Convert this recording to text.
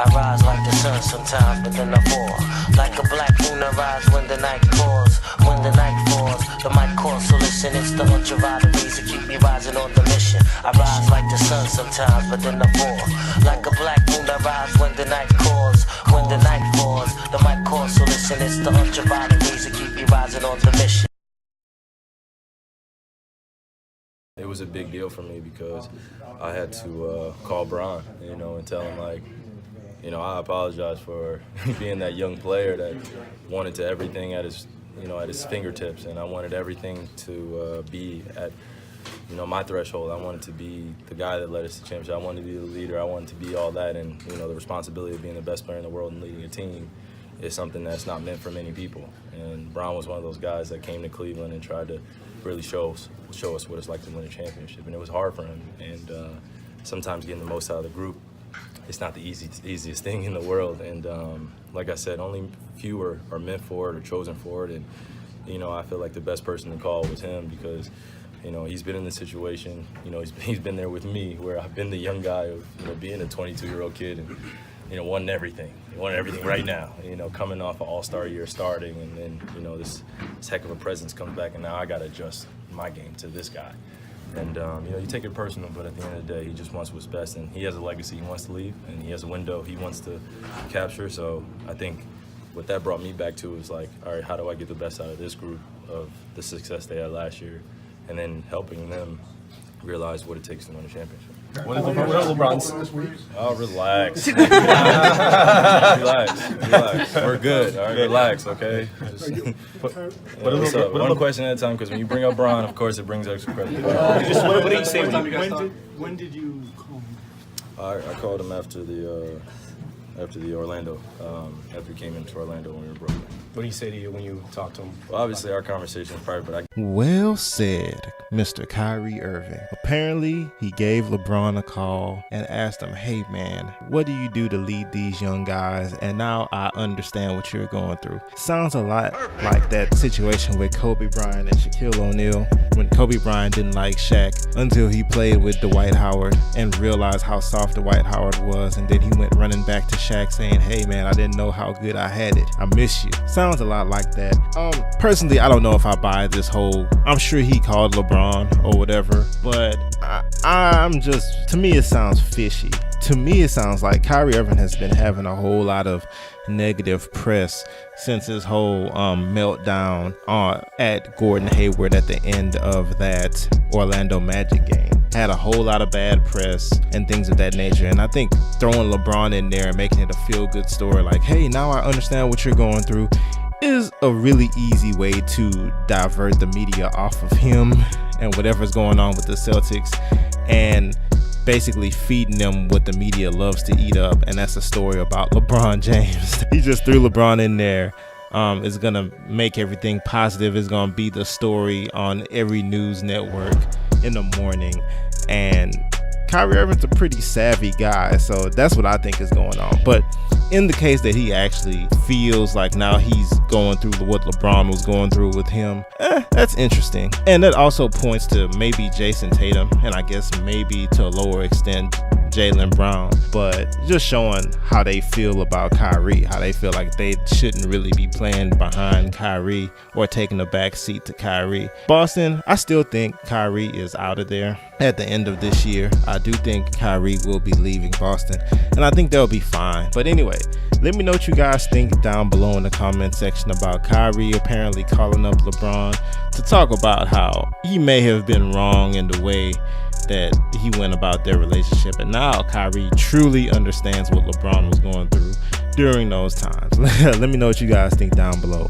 I rise like the sun sometimes, but then I fall. Like a black moon I rise when the night falls. When the night falls, the mic calls, so listen, it's the ultraviolet rays that keep me rising on the mission. I rise like the sun sometimes, but then I fall. Like a black moon I rise when the night calls. When the night falls, the mic calls, so listen, it's the ultraviolet rays that keep me rising on the mission. It was a big deal for me because I had to call Bron, and tell him, like, I apologize for being that young player that wanted to everything at his fingertips, and I wanted everything to be at, my threshold. I wanted to be the guy that led us to championship. I wanted to be the leader. I wanted to be all that, and the responsibility of being the best player in the world and leading a team is something that's not meant for many people. And Bron was one of those guys that came to Cleveland and tried to really show us what it's like to win a championship, and it was hard for him. And sometimes getting the most out of the group, it's not the easiest thing in the world. And like I said, only few are meant for it or chosen for it. And I feel like the best person to call was him because he's been in this situation. He's been there with me where I've been the young guy of being a 22-year-old kid and wanting everything. He wanted everything right now. Coming off an All-Star year starting, and then this heck of a presence comes back, and now I got to adjust my game to this guy. And you take it personal, but at the end of the day, he just wants what's best, and he has a legacy he wants to leave, and he has a window he wants to capture. So I think what that brought me back to is like, all right, how do I get the best out of this group of the success they had last year, and then helping them realize what it takes to win a championship. What are LeBron's? Oh, relax. relax. We're good. All right, relax, okay? What's up? One question at a time, because when you bring up Bron, of course, it brings extra credit. What did you say when did you call him? I called him after the Orlando, after he came into Orlando when we were in Brooklyn. What did he say to you when you talked to him? Well, obviously our conversation was private, but Well said, Mr. Kyrie Irving. Apparently, he gave LeBron a call and asked him, hey man, what do you do to lead these young guys? And now I understand what you're going through. Sounds a lot like that situation with Kobe Bryant and Shaquille O'Neal, when Kobe Bryant didn't like Shaq until he played with Dwight Howard and realized how soft Dwight Howard was, and then he went running back to Shaq saying, hey man, I didn't know how good I had it. I miss you. Sounds a lot like that. Personally, I don't know if I buy this whole, I'm sure he called LeBron or whatever, but I'm just, to me it sounds fishy. To me it sounds like Kyrie Irving has been having a whole lot of negative press since his whole meltdown at Gordon Hayward at the end of that Orlando Magic game. Had a whole lot of bad press and things of that nature, and I think throwing LeBron in there and making it a feel-good story like, hey, now I understand what you're going through, is a really easy way to divert the media off of him and whatever's going on with the Celtics, and basically feeding them what the media loves to eat up, and that's a story about LeBron James. He just threw LeBron in there. It's gonna make everything positive. It's gonna be the story on every news network in the morning, and Kyrie Irving's a pretty savvy guy, so that's what I think is going on. But in the case that he actually feels like now he's going through what LeBron was going through with him, that's interesting. And that also points to maybe Jason Tatum, and I guess maybe to a lower extent Jaylen Brown, but just showing how they feel about Kyrie, how they feel like they shouldn't really be playing behind Kyrie or taking a back seat to Kyrie. Boston, I still think Kyrie is out of there at the end of this year. I do think Kyrie will be leaving Boston, and I think they'll be fine. But anyway, let me know what you guys think down below in the comment section about Kyrie apparently calling up LeBron to talk about how he may have been wrong in the way that he went about their relationship, and now Kyrie truly understands what LeBron was going through during those times. Let me know what you guys think down below.